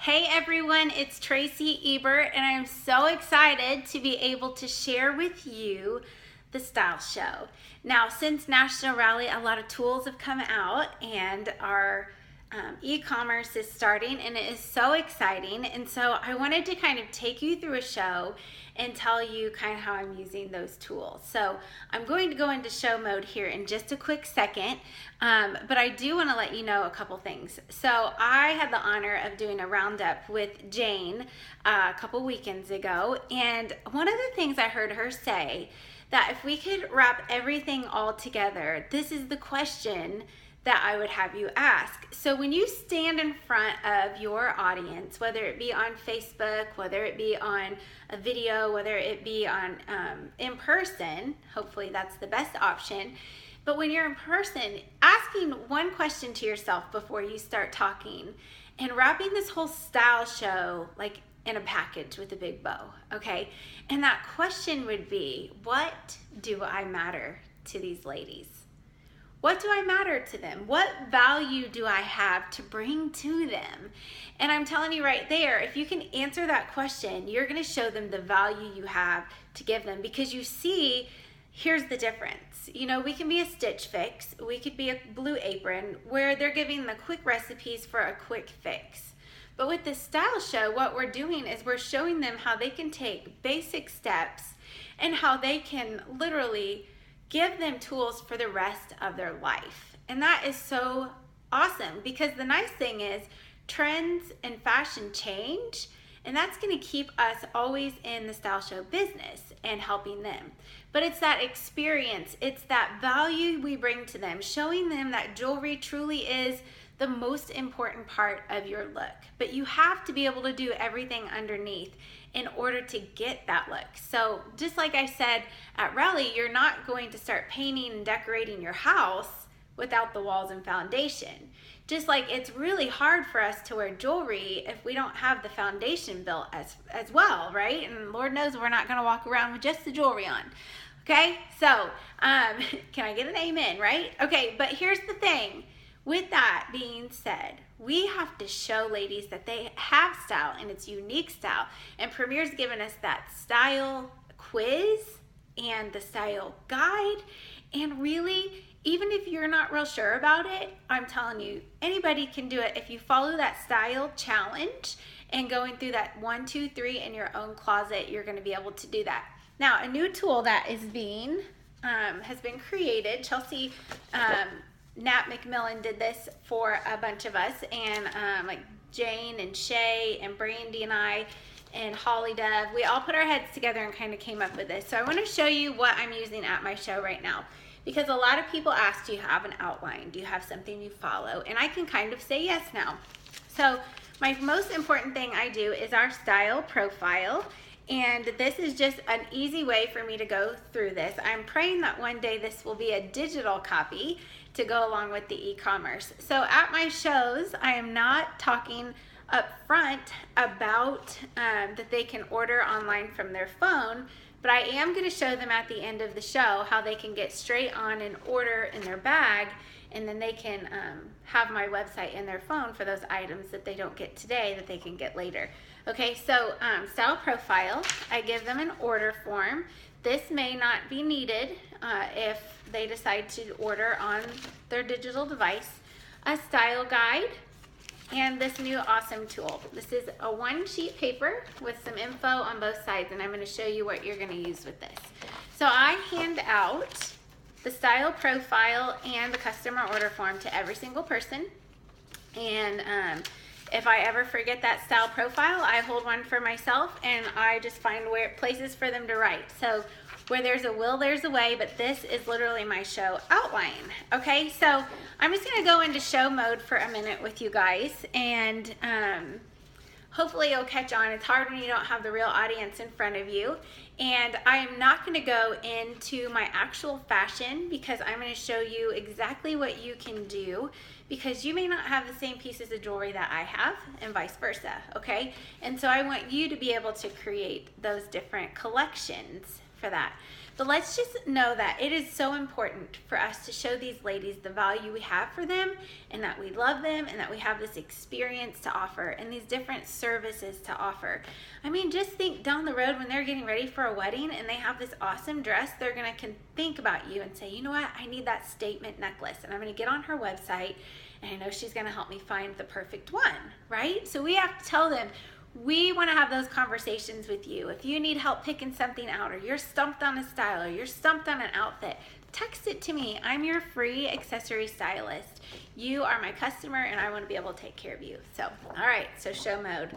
Hey everyone, it's Tracey Ebert, and I'm so excited to be able to share with you the style show. Now, since National Rally, a lot of tools have come out, and our e-commerce is starting, and it is so exciting. And so I wanted to kind of take you through a show and tell you kind of how I'm using those tools. So I'm going to go into show mode here in just a quick second, but I do want to let you know a couple things. So I had the honor of doing a roundup with Jane a couple weekends ago, and one of the things I heard her say, that if we could wrap everything all together, this is the question that I would have you ask. So when you stand in front of your audience, whether it be on Facebook, whether it be on a video, whether it be on in person, hopefully that's the best option. But when you're in person, asking one question to yourself before you start talking and wrapping this whole style show like in a package with a big bow, okay? And that question would be, what do I matter to these ladies? What do I matter to them? What value do I have to bring to them? And I'm telling you right there, if you can answer that question, you're gonna show them the value you have to give them, because you see, here's the difference. You know, we can be a Stitch Fix, we could be a Blue Apron, where they're giving the quick recipes for a quick fix. But with this style show, what we're doing is we're showing them how they can take basic steps and how they can literally give them tools for the rest of their life. And that is so awesome, because the nice thing is trends and fashion change, and that's gonna keep us always in the style show business and helping them. But it's that experience, it's that value we bring to them, showing them that jewelry truly is the most important part of your look. But you have to be able to do everything underneath in order to get that look. So just like I said at Rally, you're not going to start painting and decorating your house without the walls and foundation. Just like it's really hard for us to wear jewelry if we don't have the foundation built as well, right? And Lord knows we're not gonna walk around with just the jewelry on. Okay, so can I get an amen, right? Okay, but here's the thing. With that being said, we have to show ladies that they have style, and it's unique style. And Premier's given us that style quiz and the style guide. And really, even if you're not real sure about it, I'm telling you, anybody can do it if you follow that style challenge and going through that 1, 2, 3 in your own closet, you're gonna be able to do that. Now, a new tool that is being, has been created, Chelsea, Nat McMillan did this for a bunch of us, and like Jane and Shay and Brandy and I and Holly Dove, we all put our heads together and kind of came up with this. So I want to show you what I'm using at my show right now, because a lot of people ask, do you have an outline? Do you have something you follow? And I can kind of say yes now. So my most important thing I do is our style profile. And this is just an easy way for me to go through this. I'm praying that one day this will be a digital copy to go along with the e-commerce. So at my shows, I am not talking up front about that they can order online from their phone, but I am gonna show them at the end of the show how they can get straight on and order in their bag, and then they can have my website in their phone for those items that they don't get today that they can get later. Okay, so style profile, I give them an order form. This may not be needed if they decide to order on their digital device. A style guide, and this new awesome tool. This is a 1-sheet paper with some info on both sides, and I'm gonna show you what you're gonna use with this. So I hand out the style profile and the customer order form to every single person. And if I ever forget that style profile, I hold one for myself, and I just find places for them to write. So where there's a will, there's a way, but this is literally my show outline. Okay, so I'm just gonna go into show mode for a minute with you guys, and hopefully you'll catch on. It's hard when you don't have the real audience in front of you. And I am not gonna go into my actual fashion, because I'm gonna show you exactly what you can do, because you may not have the same pieces of jewelry that I have, and vice versa, okay? And so I want you to be able to create those different collections for that. But let's just know that it is so important for us to show these ladies the value we have for them, and that we love them, and that we have this experience to offer and these different services to offer. I mean, just think down the road when they're getting ready for a wedding and they have this awesome dress, they're going to think about you and say, you know what, I need that statement necklace, and I'm going to get on her website, and I know she's going to help me find the perfect one, right? So we have to tell them, we want to have those conversations with you. If you need help picking something out, or you're stumped on a style, or you're stumped on an outfit, text it to me. I'm your free accessory stylist. You are my customer, and I want to be able to take care of you. So, all right, so show mode.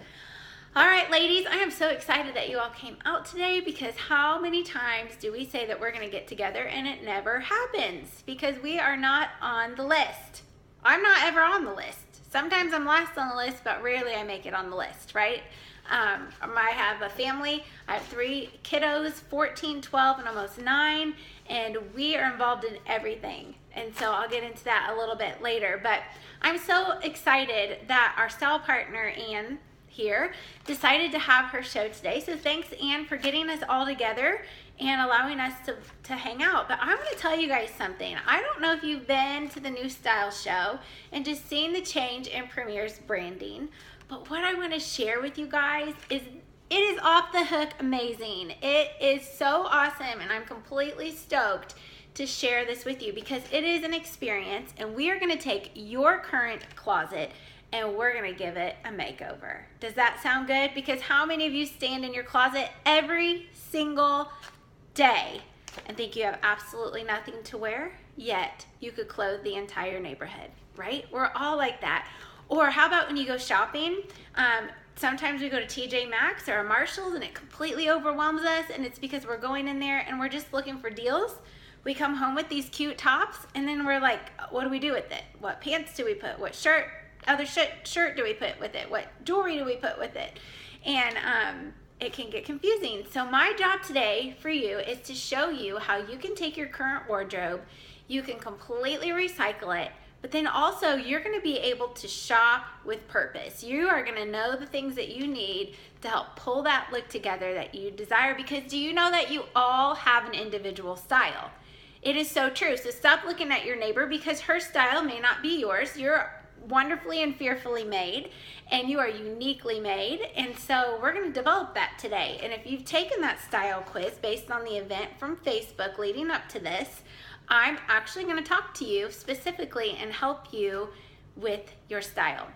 All right, ladies, I am so excited that you all came out today, because how many times do we say that we're going to get together and it never happens because we are not on the list? I'm not ever on the list. Sometimes I'm last on the list, but rarely I make it on the list, right? I have a family. I have 3 kiddos, 14, 12, and almost 9, and we are involved in everything. And so I'll get into that a little bit later. But I'm so excited that our style partner, Anne, here, decided to have her show today. So thanks, Anne, for getting us all together and allowing us to hang out. But I'm going to tell you guys something. I don't know if you've been to the new style show and just seen the change in Premier's branding, but what I want to share with you guys is it is off the hook amazing. It is so awesome, and I'm completely stoked to share this with you because it is an experience, and we are going to take your current closet and we're going to give it a makeover. Does that sound good? Because how many of you stand in your closet every single day and think you have absolutely nothing to wear, yet you could clothe the entire neighborhood, right? We're all like that. Or how about when you go shopping? Sometimes we go to TJ Maxx or Marshalls and it completely overwhelms us, and it's because we're going in there and we're just looking for deals. We come home with these cute tops, and then we're like, what do we do with it? What pants do we put? What other shirt do we put with it? What jewelry do we put with it? And it can get confusing. So my job today for you is to show you how you can take your current wardrobe, you can completely recycle it, but then also you're going to be able to shop with purpose. You are going to know the things that you need to help pull that look together that you desire, because do you know that you all have an individual style? It is so true. So stop looking at your neighbor, because her style may not be yours. You're wonderfully and fearfully made, and you are uniquely made, and so we're going to develop that today. And if you've taken that style quiz based on the event from Facebook leading up to this, I'm actually going to talk to you specifically and help you with your style.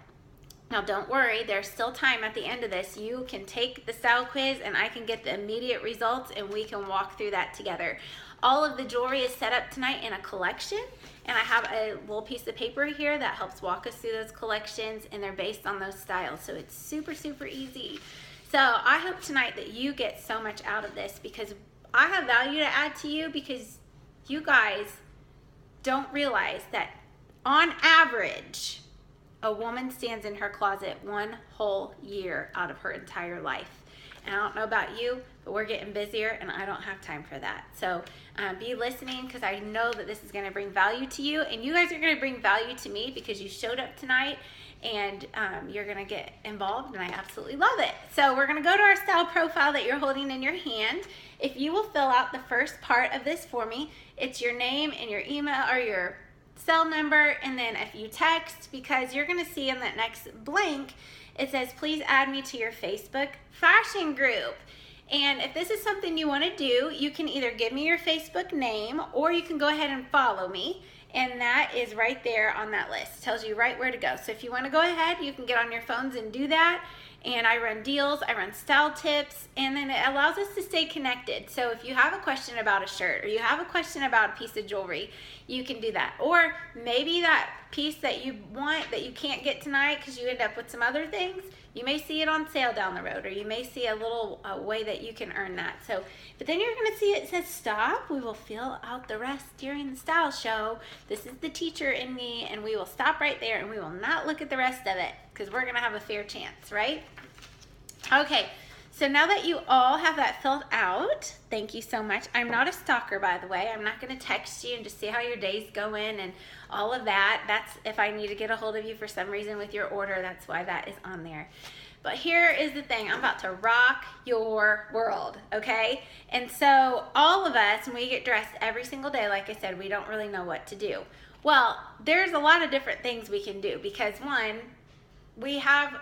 Now don't worry, there's still time at the end of this. You can take the style quiz and I can get the immediate results, and we can walk through that together. All of the jewelry is set up tonight in a collection, and I have a little piece of paper here that helps walk us through those collections, and they're based on those styles, so it's super, super easy. So I hope tonight that you get so much out of this, because I have value to add to you, because you guys don't realize that on average, a woman stands in her closet 1 whole year out of her entire life. And I don't know about you, but we're getting busier and I don't have time for that. So be listening, because I know that this is going to bring value to you, and you guys are going to bring value to me because you showed up tonight, and you're going to get involved, and I absolutely love it. So we're going to go to our style profile that you're holding in your hand. If you will fill out the first part of this for me, it's your name and your email or your cell number, and then if you text, because you're going to see in that next blank, it says, please add me to your Facebook fashion group. And if this is something you want to do, you can either give me your Facebook name, or you can go ahead and follow me. And that is right there on that list. It tells you right where to go. So if you want to go ahead, you can get on your phones and do that. And I run deals, I run style tips, and then it allows us to stay connected. So if you have a question about a shirt, or you have a question about a piece of jewelry, you can do that. Or maybe that piece that you want that you can't get tonight because you end up with some other things, you may see it on sale down the road, or you may see a little way that you can earn that. So, but then you're going to see it says stop. We will fill out the rest during the style show. This is the teacher in me, and we will stop right there, and we will not look at the rest of it, because we're going to have a fair chance, right? Okay, so now that you all have that filled out, thank you so much. I'm not a stalker, by the way. I'm not going to text you and just see how your day's going and all of that. That's if I need to get a hold of you for some reason with your order. That's why that is on there. But here is the thing, I'm about to rock your world, okay? And so all of us, when we get dressed every single day, like I said, we don't really know what to do. Well, there's a lot of different things we can do because one, we have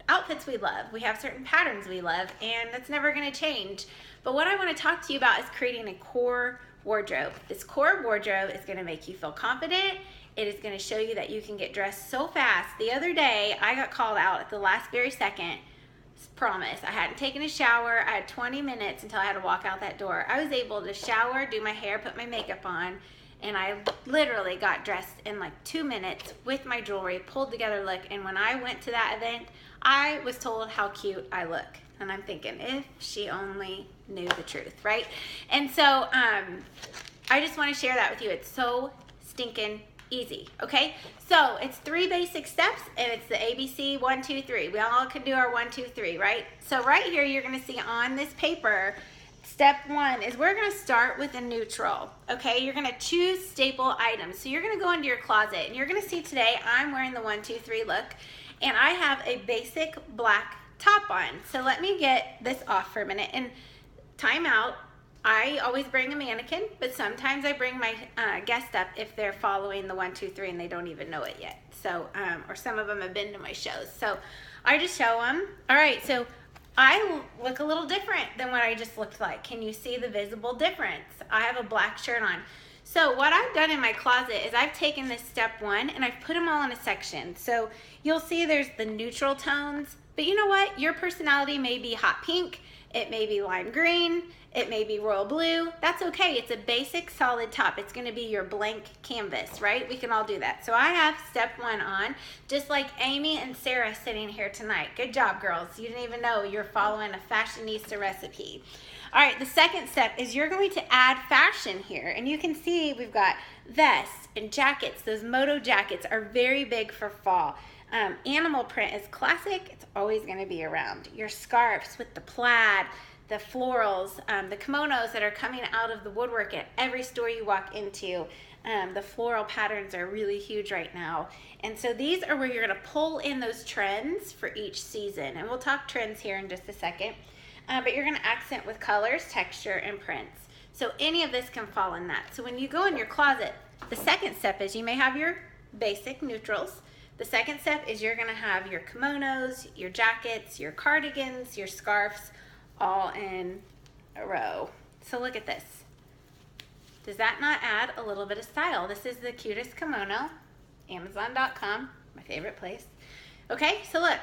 outfits we love, we have certain patterns we love, and that's never gonna change. But what I wanna talk to you about is creating a core wardrobe. This core wardrobe is gonna make you feel confident. It is gonna show you that you can get dressed so fast. The other day, I got called out at the last very second. Promise, I hadn't taken a shower. I had 20 minutes until I had to walk out that door. I was able to shower, do my hair, put my makeup on, and I literally got dressed in like 2 minutes with my jewelry, pulled together look, and when I went to that event, I was told how cute I look. And I'm thinking, if she only knew the truth, right? And so I just want to share that with you. It's so stinking easy, okay? So it's 3 basic steps, and it's the ABC 1, 2, 3. We all can do our 1, 2, 3, right? So right here, you're gonna see on this paper, step 1 is we're gonna start with a neutral, okay? You're gonna choose staple items. So you're gonna go into your closet, and you're gonna see today, I'm wearing the 1, 2, 3 look, and I have a basic black top on. So let me get this off for a minute, and time out. I always bring a mannequin, but sometimes I bring my guest up if they're following the 1, 2, 3 and they don't even know it yet. So, or some of them have been to my shows. So I just show them. All right, so I look a little different than what I just looked like. Can you see the visible difference? I have a black shirt on. So what I've done in my closet is I've taken this step 1 and I've put them all in a section. So you'll see there's the neutral tones, but you know what? Your personality may be hot pink, it may be lime green, it may be royal blue. That's okay. It's a basic solid top. It's going to be your blank canvas, right? We can all do that. So I have step 1 on, just like Amy and Sarah sitting here tonight. Good job, girls. You didn't even know you're following a fashionista recipe. All right, the second step is you're going to add fashion here. And you can see we've got vests and jackets. Those moto jackets are very big for fall. Animal print is classic. It's always going to be around. Your scarves with the plaid, the florals, the kimonos that are coming out of the woodwork at every store you walk into. The floral patterns are really huge right now. And so these are where you're going to pull in those trends for each season. And we'll talk trends here in just a second. But you're going to accent with colors, texture, and prints. So any of this can fall in that. So when you go in your closet, the second step is you may have your basic neutrals. The second step is you're going to have your kimonos, your jackets, your cardigans, your scarves, all in a row. So look at this. Does that not add a little bit of style? This is the cutest kimono, Amazon.com, my favorite place. Okay, so look,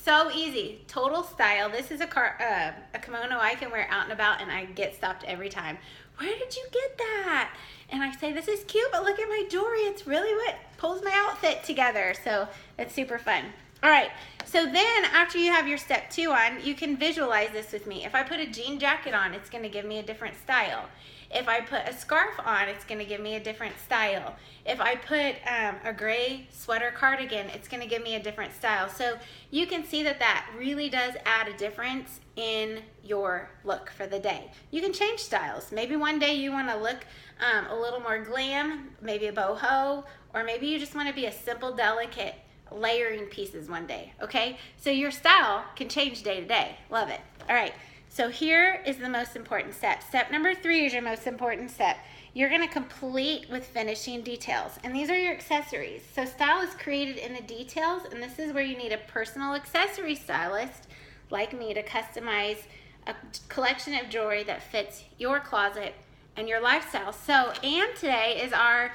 so easy, total style. This is a kimono I can wear out and about, and I get stopped every time. Where did you get that? And I say, this is cute, but look at my jewelry. It's really what pulls my outfit together. So it's super fun. All right, so then after you have your step 2 on, you can visualize this with me. If I put a jean jacket on, it's gonna give me a different style. If I put a scarf on, it's gonna give me a different style. If I put a gray sweater cardigan, it's gonna give me a different style. So you can see that that really does add a difference in your look for the day. You can change styles. Maybe one day you wanna look a little more glam, maybe a boho, or maybe you just wanna be a simple, delicate, layering pieces one day, okay? So your style can change day to day. Love it. All right, so here is the most important step. Step number 3 is your most important step. You're gonna complete with finishing details, and these are your accessories. So style is created in the details, and this is where you need a personal accessory stylist like me to customize a collection of jewelry that fits your closet and your lifestyle. So Anne today is our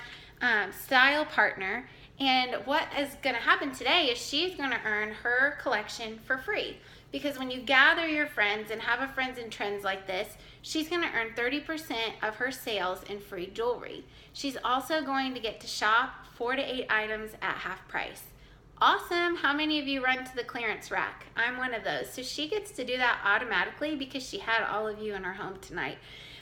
style partner, and what is going to happen today is she's going to earn her collection for free, because when you gather your friends and have a friends and trends like this, she's going to earn 30% of her sales in free jewelry. She's also going to get to shop 4 to 8 items at half price. Awesome. How many of you run to the clearance rack? I'm one of those. So she gets to do that automatically because she had all of you in her home tonight.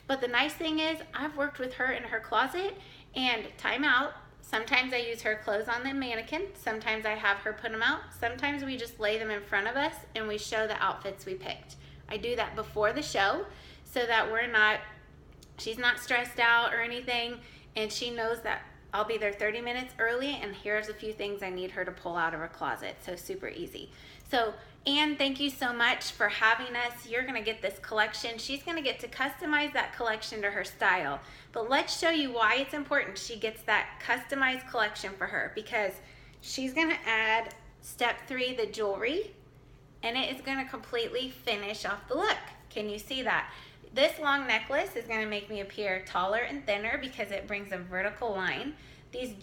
But the nice thing is I've worked with her in her closet, and time out. Sometimes I use her clothes on the mannequin. Sometimes I have her put them out. Sometimes we just lay them in front of us and we show the outfits we picked. I do that before the show so that she's not stressed out or anything, and she knows that I'll be there 30 minutes early, and here's a few things I need her to pull out of her closet. So super easy. So And thank you so much for having us. You're gonna get this collection. She's gonna get to customize that collection to her style. But let's show you why it's important she gets that customized collection for her, because she's gonna add step 3, the jewelry, and it is gonna completely finish off the look. Can you see that? This long necklace is gonna make me appear taller and thinner because it brings a vertical line. These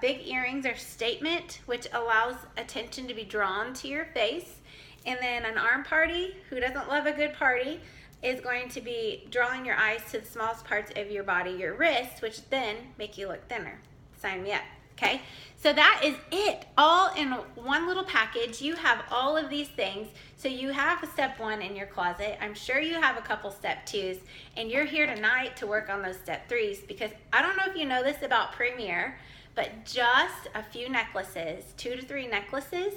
big earrings are statement, which allows attention to be drawn to your face. And then an arm party, who doesn't love a good party, is going to be drawing your eyes to the smallest parts of your body, your wrists, which then make you look thinner. Sign me up, okay? So that is it, all in one little package. You have all of these things. So you have a step 1 in your closet. I'm sure you have a couple step 2s, and you're here tonight to work on those step 3s, because I don't know if you know this about Premier, but just a few necklaces, 2 to 3 necklaces,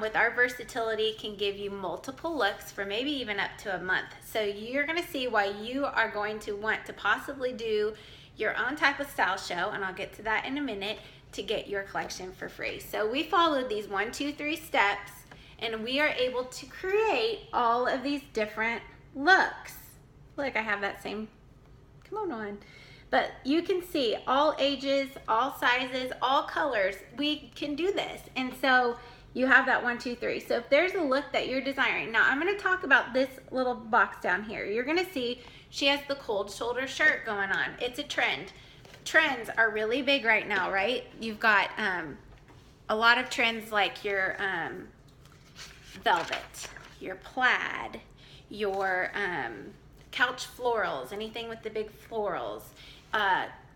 with our versatility can give you multiple looks for maybe even up to a month. So you're gonna see why you are going to want to possibly do your own type of style show, and I'll get to that in a minute, to get your collection for free. So we followed these 1, 2, 3 steps, and we are able to create all of these different looks. Look, I have that same, come on. But you can see all ages, all sizes, all colors, we can do this. And so you have that 1, 2, 3. So if there's a look that you're desiring, now I'm gonna talk about this little box down here. You're gonna see she has the cold shoulder shirt going on. It's a trend. Trends are really big right now, right? You've got a lot of trends like your velvet, your plaid, your couch florals, anything with the big florals,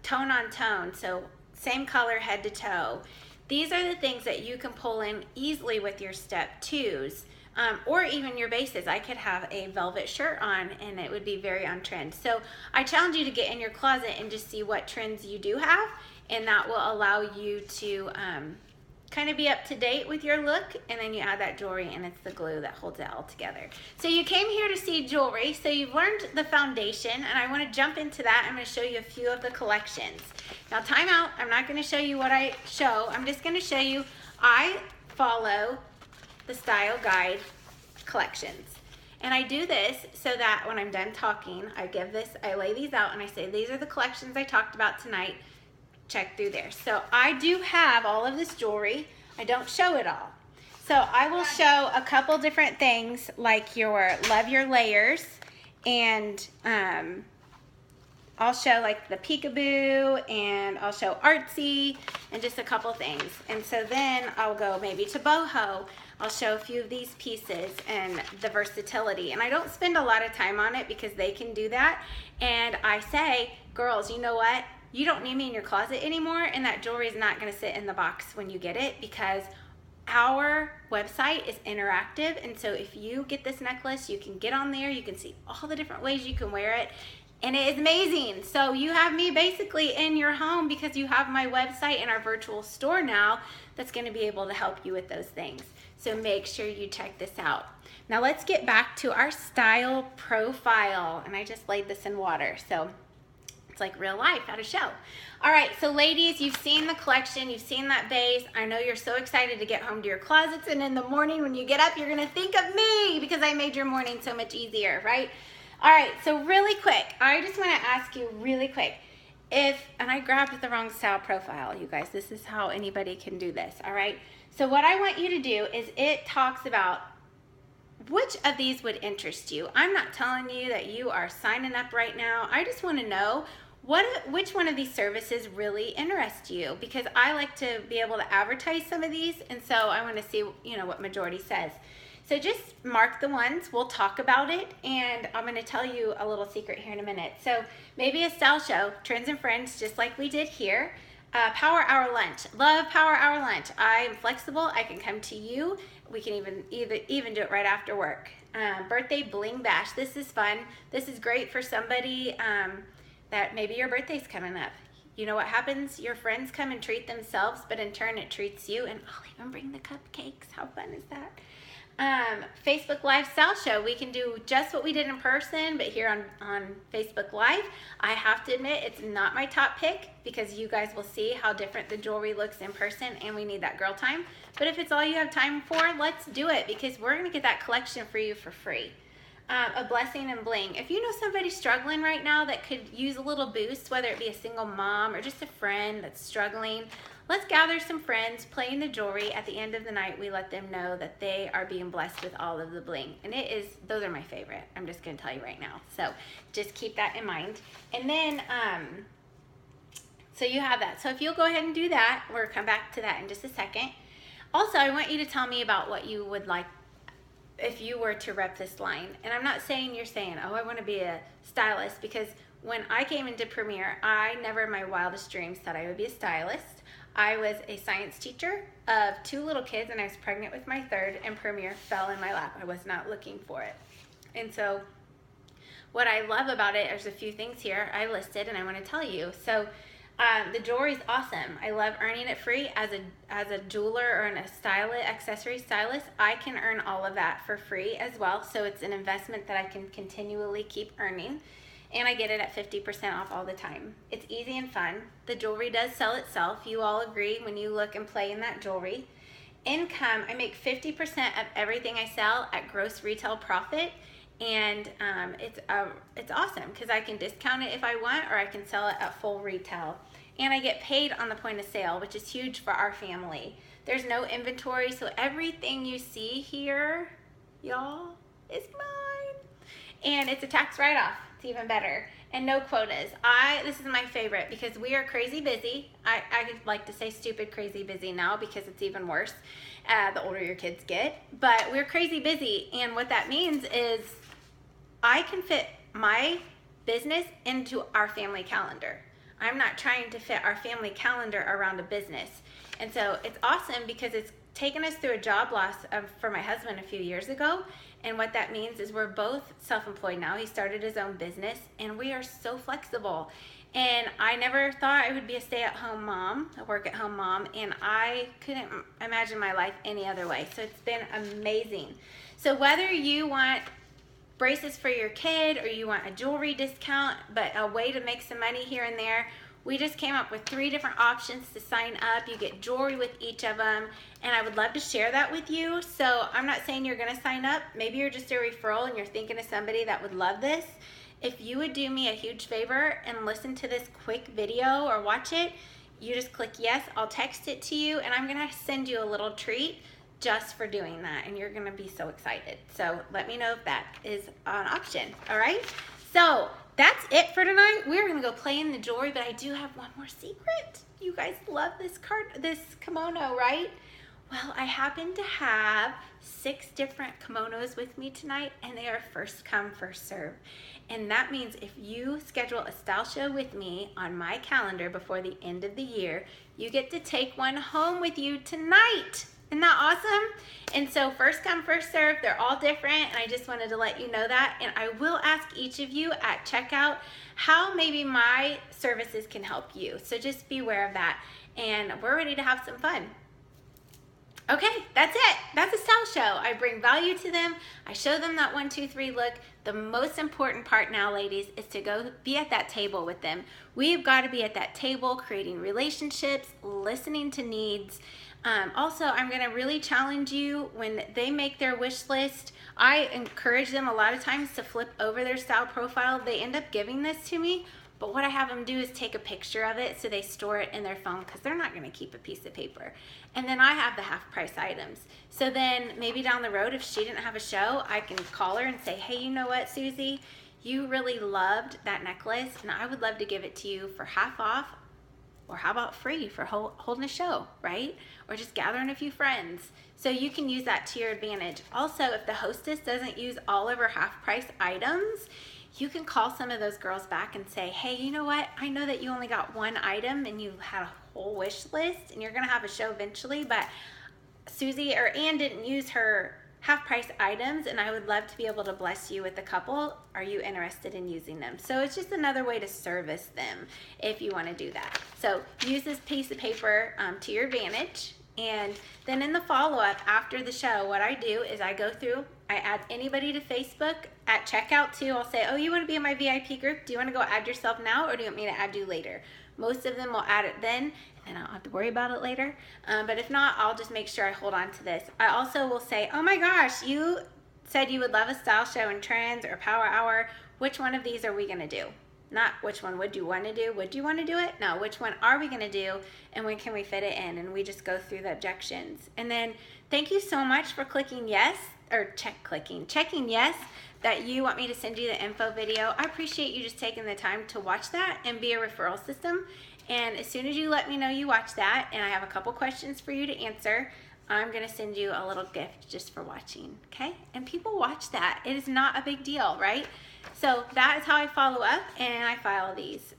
tone on tone, so same color head to toe. These are the things that you can pull in easily with your step 2s, or even your bases. I could have a velvet shirt on and it would be very on trend. So I challenge you to get in your closet and just see what trends you do have, and that will allow you to kind of be up to date with your look. And then you add that jewelry, and it's the glue that holds it all together. So you came here to see jewelry, so you've learned the foundation, and I want to jump into that. I'm going to show you a few of the collections. Now time out, I'm not going to show you what I show, I'm just going to show you I follow the style guide collections. And I do this so that when I'm done talking, I lay these out and I say, these are the collections I talked about tonight. Check through there. So I do have all of this jewelry. I don't show it all. So I will show a couple different things, like your love your layers, and I'll show like the peekaboo, and I'll show artsy, and just a couple things. And so then I'll go maybe to boho. I'll show a few of these pieces and the versatility. And I don't spend a lot of time on it because they can do that. And I say, girls, you know what? You don't need me in your closet anymore, and that jewelry is not gonna sit in the box when you get it, because our website is interactive. And so if you get this necklace, you can get on there, you can see all the different ways you can wear it, and it is amazing. So you have me basically in your home because you have my website and our virtual store now that's gonna be able to help you with those things. So make sure you check this out. Now let's get back to our style profile. And I just laid this in water, so it's like real life at a show. All right, so ladies, you've seen the collection, you've seen that base. I know you're so excited to get home to your closets, and in the morning when you get up, you're gonna think of me because I made your morning so much easier, right? All right, so really quick, I just wanna ask you really quick, and I grabbed the wrong style profile, you guys, this is how anybody can do this, all right? So what I want you to do is, it talks about which of these would interest you. I'm not telling you that you are signing up right now. I just wanna know which one of these services really interests you, because I like to be able to advertise some of these, and so I want to see, you know, what majority says. So just mark the ones, we'll talk about it, and I'm going to tell you a little secret here in a minute. So maybe a style show, Trends and Friends, just like we did here. Power Hour Lunch, love Power Hour Lunch. I'm flexible, I can come to you. We can even do it right after work. Birthday Bling Bash, this is fun. This is great for somebody that maybe your birthday's coming up. You know what happens? Your friends come and treat themselves, but in turn it treats you, and I'll even bring the cupcakes. How fun is that? Facebook Live style show. We can do just what we did in person, but here on Facebook Live. I have to admit, it's not my top pick because you guys will see how different the jewelry looks in person, and we need that girl time. But if it's all you have time for, let's do it, because we're going to get that collection for you for free. A blessing and bling. If you know somebody struggling right now that could use a little boost, whether it be a single mom or just a friend that's struggling, let's gather some friends, playing the jewelry. At the end of the night, we let them know that they are being blessed with all of the bling. And those are my favorite. I'm just going to tell you right now. So just keep that in mind. And then, so you have that. So if you'll go ahead and do that, we'll come back to that in just a second. Also, I want you to tell me about what you would like if you were to rep this line. And I'm not saying you're saying, oh, I want to be a stylist, because when I came into Premier, I never in my wildest dreams thought I would be a stylist. I was a science teacher of 2 little kids, and I was pregnant with my 3rd, and Premier fell in my lap. I was not looking for it. And so what I love about it, there's a few things here I listed and I want to tell you. So the jewelry is awesome. I love earning it free. As a jeweler or accessory stylist, I can earn all of that for free as well. So it's an investment that I can continually keep earning, and I get it at 50% off all the time. It's easy and fun. The jewelry does sell itself. You all agree when you look and play in that jewelry. Income, I make 50% of everything I sell at gross retail profit. And it's awesome because I can discount it if I want, or I can sell it at full retail. And I get paid on the point of sale, which is huge for our family. There's no inventory, so everything you see here, y'all, is mine. And it's a tax write-off. It's even better. And no quotas. This is my favorite because we are crazy busy. I like to say stupid crazy busy now because it's even worse the older your kids get. But we're crazy busy, and what that means is I can fit my business into our family calendar. I'm not trying to fit our family calendar around a business. And so it's awesome because it's taken us through a job loss for my husband a few years ago. And what that means is we're both self-employed now. He started his own business, and we are so flexible. And I never thought I would be a stay-at-home mom, a work-at-home mom, and I couldn't imagine my life any other way. So it's been amazing. So whether you want braces for your kid or you want a jewelry discount, but a way to make some money here and there, we just came up with 3 different options to sign up. You get jewelry with each of them, and I would love to share that with you. So I'm not saying you're gonna sign up. Maybe you're just a referral and you're thinking of somebody that would love this. If you would do me a huge favor and listen to this quick video or watch it, you just click yes, I'll text it to you, and I'm gonna send you a little treat just for doing that, and you're gonna be so excited. So let me know if that is an option, all right? So that's it for tonight. We're gonna go play in the jewelry, but I do have one more secret. You guys love this kimono, right? Well, I happen to have 6 different kimonos with me tonight, and they are first come, first serve. And that means if you schedule a style show with me on my calendar before the end of the year, you get to take one home with you tonight. Isn't that awesome? And so first come, first serve, they're all different, and I just wanted to let you know that. And I will ask each of you at checkout how maybe my services can help you. So just be aware of that. And we're ready to have some fun. Okay, that's it. That's a style show. I bring value to them. I show them that 1, 2, 3 look. The most important part now, ladies, is to go be at that table with them. We've got to be at that table, creating relationships, listening to needs. Also, I'm going to really challenge you when they make their wish list. I encourage them a lot of times to flip over their style profile. They end up giving this to me, but what I have them do is take a picture of it so they store it in their phone because they're not going to keep a piece of paper. And then I have the half price items. So then maybe down the road, if she didn't have a show, I can call her and say, hey, you know what, Susie? You really loved that necklace, and I would love to give it to you for half off. Or how about free for holding a show, right? Or just gathering a few friends. So you can use that to your advantage. Also, if the hostess doesn't use all of her half-price items, you can call some of those girls back and say, hey, you know what? I know that you only got 1 item and you had a whole wish list and you're gonna have a show eventually, but Susie or Ann didn't use her half-price items, and I would love to be able to bless you with a couple. Are you interested in using them? So it's just another way to service them if you want to do that. So use this piece of paper to your advantage, And then in the follow-up after the show, what I do is I go through, I add anybody to Facebook at checkout too. I'll say, oh, you want to be in my VIP group? Do you want to go add yourself now, or do you want me to add you later? Most of them will add it then, and then I don't have to worry about it later. But if not, I'll just make sure I hold on to this. I also will say, oh my gosh, you said you would love a style show and trends or power hour. Which one of these are we going to do? Not which one would you want to do? Would you want to do it? No, which one are we going to do, and when can we fit it in? And we just go through the objections. And then thank you so much for clicking yes, or checking yes that you want me to send you the info video. I appreciate you just taking the time to watch that and be a referral system. And as soon as you let me know you watch that, and I have a couple questions for you to answer, I'm going to send you a little gift just for watching, okay? And people watch that. It is not a big deal, right? So that is how I follow up, and I file these.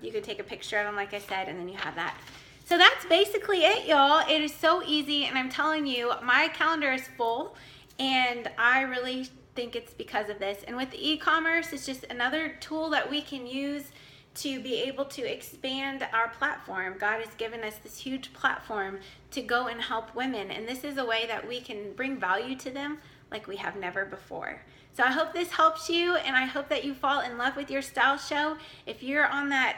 You can take a picture of them, like I said, and then you have that. So that's basically it, y'all. It is so easy, and I'm telling you, my calendar is full, and I really think it's because of this. And with the e-commerce, it's just another tool that we can use to be able to expand our platform. God has given us this huge platform to go and help women, and this is a way that we can bring value to them like we have never before. So I hope this helps you, and I hope that you fall in love with your style show. If you're on that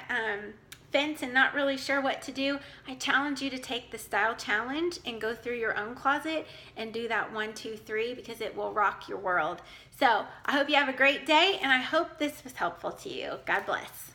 fence and not really sure what to do, I challenge you to take the style challenge and go through your own closet and do that 1, 2, 3, because it will rock your world. So I hope you have a great day, and I hope this was helpful to you. God bless.